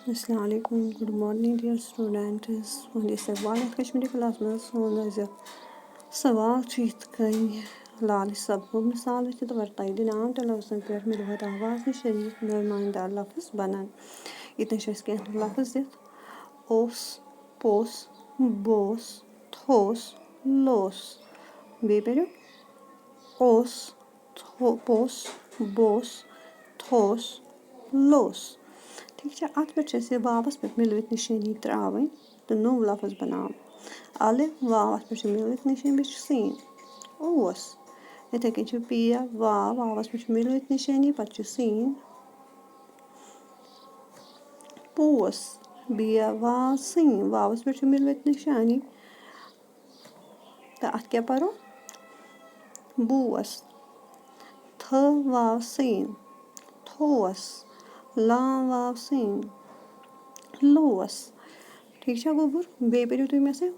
अस्सलाम वालेकुम, good morning dear students. और इस्तकबाल कश्मीरी क्लास में सवाल यथ कन लाल सबको मिसाल वर्ताई नाम तलफन पे मिलवत आवाज़ शरीक नुमाइंदा लफ्ज़ बनान ये लफ्ज़ दित ओस पोस बोस थोस लोस बे पे ओस पोस बोस थोस लोस। ठीक है, अत पे वावस पे मिलवित निशानी त्रावन तो नो लफ्ज़ बनाव अलिफ वाव अत पे मिलवित निशान बे सीन ओस। इथे कन पिया वाव वावस पे मिलवित निशानी पे सीन पोस बिया वाव सीन वावस पे मिलवित निशानी तो अत क्या परो बोस। थ वाव सीन थोस लाम वाव सीन लोस। ठीक है गोबर बे पे तुम में से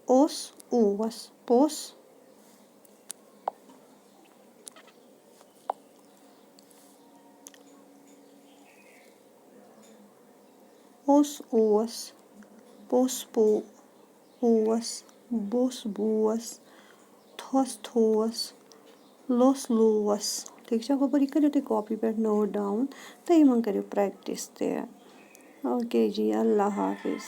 ओस ओस पोस ओस ओस पोस पो ओस बोस बोस थोस थोस लोस लोस। ठीक है गोबर यह करो तुम कॉपी पे नोट डाउन तो इन करो प्रैक्टिस ते। ओके जी, अल्लाह हाफिज़।